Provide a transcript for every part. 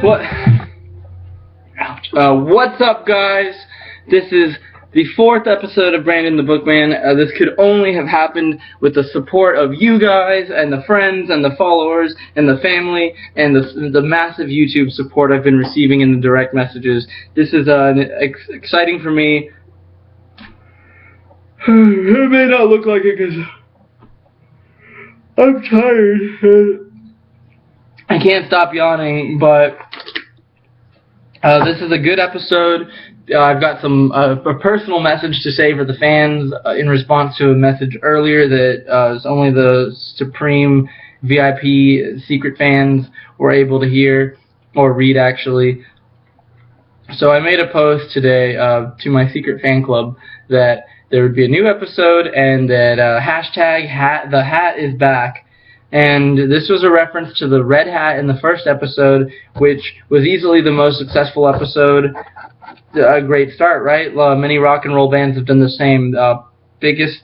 What? What's up, guys? This is the 4th episode of Brandon the Bookman. This could only have happened with the support of you guys and the friends and the followers and the family and the massive YouTube support I've been receiving in the direct messages. This is exciting for me. It may not look like it because I'm tired. I can't stop yawning, but this is a good episode. I've got some a personal message to say for the fans in response to a message earlier that only the supreme VIP secret fans were able to hear or read, actually. So I made a post today to my secret fan club that there would be a new episode and that hashtag the hat is back. And this was a reference to the red hat in the first episode, which was easily the most successful episode. A great start, right? Many rock and roll bands have done the same. Biggest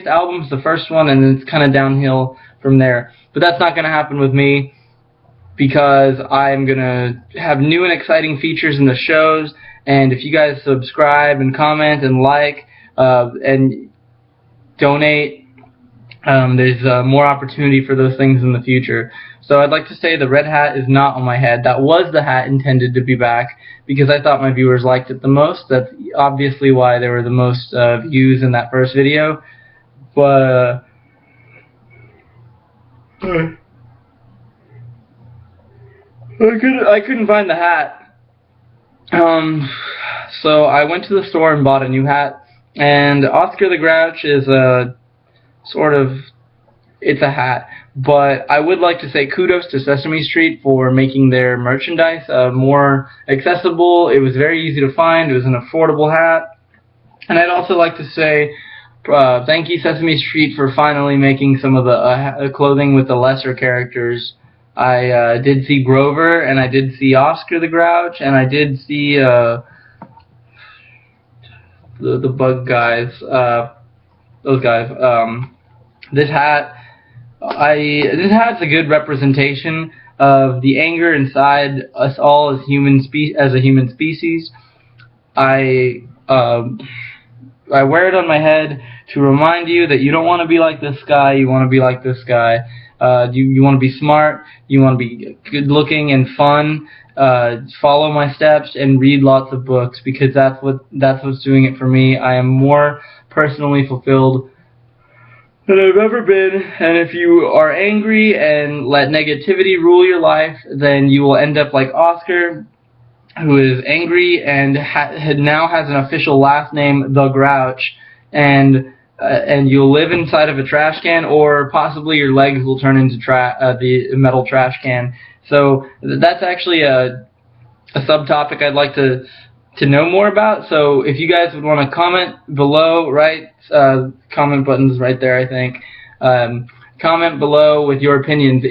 album's the first one, and it's kind of downhill from there. But that's not going to happen with me, because I'm going to have new and exciting features in the shows. And if you guys subscribe and comment and like and donate, there's more opportunity for those things in the future. So I'd like to say the red hat is not on my head. That was the hat intended to be back because I thought my viewers liked it the most. That's obviously why there were the most views in that first video. But I couldn't find the hat. So I went to the store and bought a new hat. And Oscar the Grouch is a it's a hat, but I would like to say kudos to Sesame Street for making their merchandise more accessible. It was very easy to find. It was an affordable hat. And I'd also like to say thank you, Sesame Street, for finally making some of the clothing with the lesser characters. I did see Grover, and I did see Oscar the Grouch, and I did see the bug guys, those guys. This hat's a good representation of the anger inside us all as a human species. I wear it on my head to remind you that you don't want to be like this guy. You want to be like this guy. You want to be smart. You want to be good looking and fun. Follow my steps and read lots of books, because that's what's doing it for me. I am more personally fulfilled than I've ever been, and if you are angry and let negativity rule your life, then you will end up like Oscar, who is angry and now has an official last name, The Grouch, and you'll live inside of a trash can, or possibly your legs will turn into the metal trash can. So that's actually a subtopic I'd like to know more about. So if you guys would want to comment below, right? Comment button's right there, I think. Comment below with your opinions.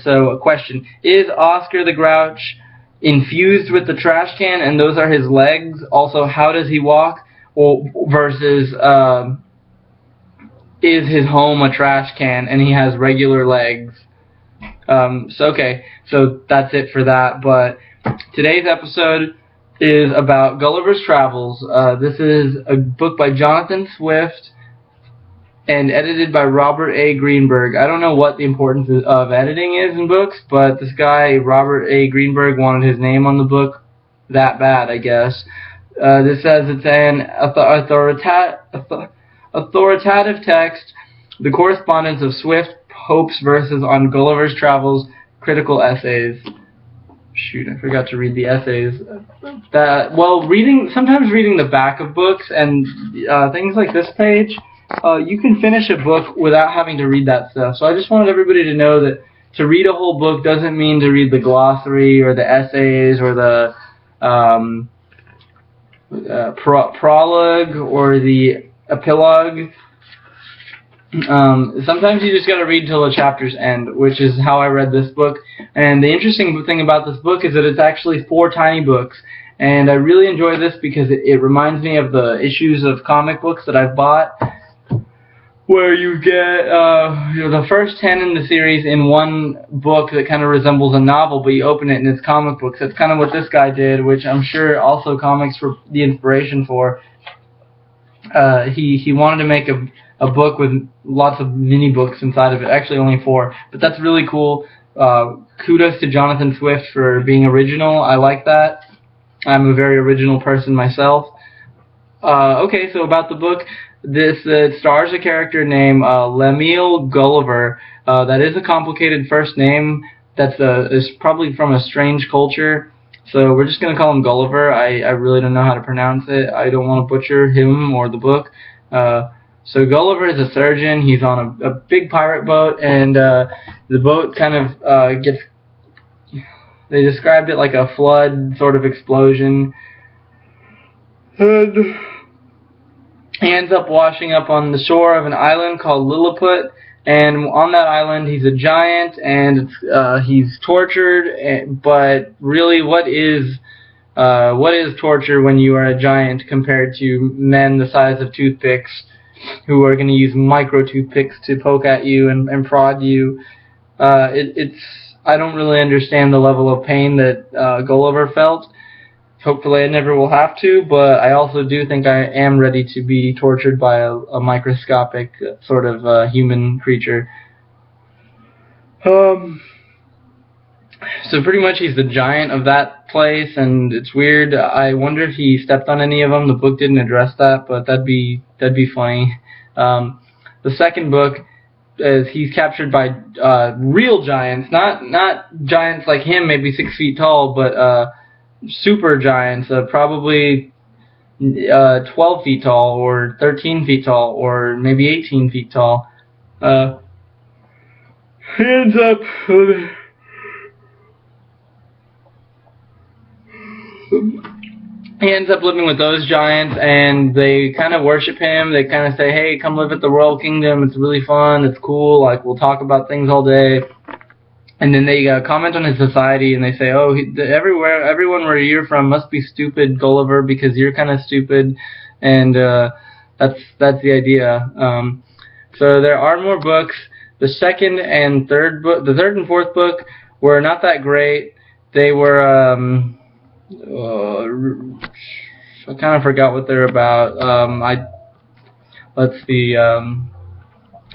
So a question: is Oscar the Grouch infused with the trash can, and those are his legs? Also, how does he walk? Versus is his home a trash can and he has regular legs? So that's it for that. But today's episode is about Gulliver's Travels. This is a book by Johnathan Swift and edited by Robert A. Greenberg. I don't know what the importance of editing is in books, but this guy, Robert A. Greenberg, wanted his name on the book that bad, I guess. This says it's an authoritative text, the correspondence of Swift, Pope's verses on Gulliver's Travels, critical essays. Shoot, I forgot to read the essays. Sometimes reading the back of books and things like this page, you can finish a book without having to read that stuff. So I just wanted everybody to know that to read a whole book doesn't mean to read the glossary or the essays or the prologue or the epilogue. Sometimes you just gotta read till the chapters end, which is how I read this book. And the interesting thing about this book is that it's actually 4 tiny books, and I really enjoy this because it reminds me of the issues of comic books that I've bought where you get the first 10 in the series in one book that kind of resembles a novel, but you open it and it's comic books. That's kind of what this guy did, which I'm sure also comics were the inspiration for. He wanted to make a book with lots of mini books inside of it. Actually, only 4, but that's really cool. Kudos to Johnathan Swift for being original. I like that. I'm a very original person myself. Okay, so about the book, this stars a character named Lemuel Gulliver. That is a complicated first name. That's is probably from a strange culture. So we're just gonna call him Gulliver. I really don't know how to pronounce it. I don't want to butcher him or the book. So Gulliver is a surgeon. He's on a big pirate boat, and the boat kind of gets. They described it like a flood sort of explosion, and he ends up washing up on the shore of an island called Lilliput. And on that island, he's a giant, and he's tortured. But really, what is torture when you are a giant compared to men the size of toothpicks, who are going to use micro toothpicks to poke at you and prod you? I don't really understand the level of pain that Gulliver felt. Hopefully I never will have to, but I also do think I am ready to be tortured by a microscopic sort of human creature. So pretty much he's the giant of that place, and it's weird. I wonder if he stepped on any of them. The book didn't address that, but that'd be funny. The second book is he's captured by real giants, not giants like him, maybe 6 feet tall, but super giants, probably 12 feet tall, or 13 feet tall, or maybe 18 feet tall. He ends up living with those giants, and they kind of worship him. They kind of say, hey, come live at the Royal Kingdom. It's really fun. It's cool. Like, we'll talk about things all day. And then they comment on his society, and they say, oh, everyone where you're from must be stupid, Gulliver, because you're kind of stupid. And that's the idea. So there are more books. The second and third book, the third and fourth book, were not that great. They were I kind of forgot what they're about. Let's see.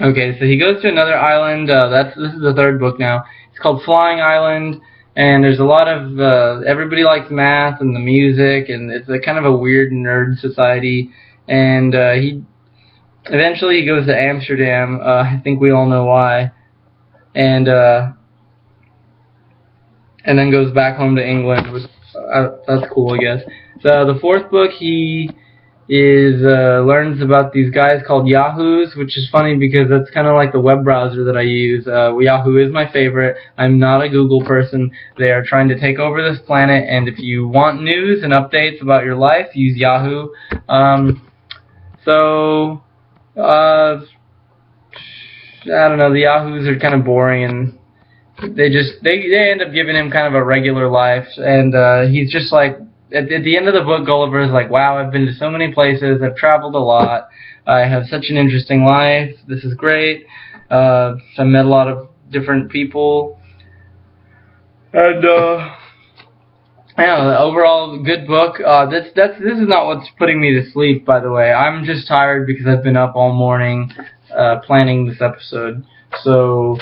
Okay, so he goes to another island. This is the third book now. It's called Flying Island, and there's a lot of everybody likes math and the music, and it's a kind of a weird nerd society. And eventually he goes to Amsterdam. I think we all know why. And then goes back home to England. That's cool, I guess. So the fourth book, he learns about these guys called Yahoos, which is funny because that's kind of like the web browser that I use. Yahoo is my favorite. I'm not a Google person. They are trying to take over this planet, and if you want news and updates about your life, use Yahoo. I don't know, the Yahoos are kind of boring, and they end up giving him kind of a regular life, and he's just like, at the end of the book, Gulliver is like, wow, I've been to so many places, I've traveled a lot, I have such an interesting life, this is great, I met a lot of different people, and yeah, overall, good book. This is not what's putting me to sleep, by the way. I'm just tired because I've been up all morning planning this episode. So,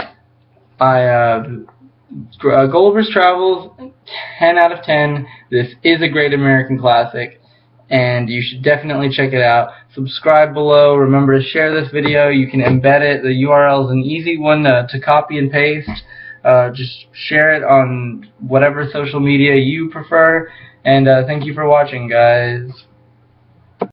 Gulliver's Travels, 10 out of 10. This is a great American classic, and you should definitely check it out. Subscribe below. Remember to share this video. You can embed it. The URL is an easy one to copy and paste. Just share it on whatever social media you prefer, and thank you for watching, guys.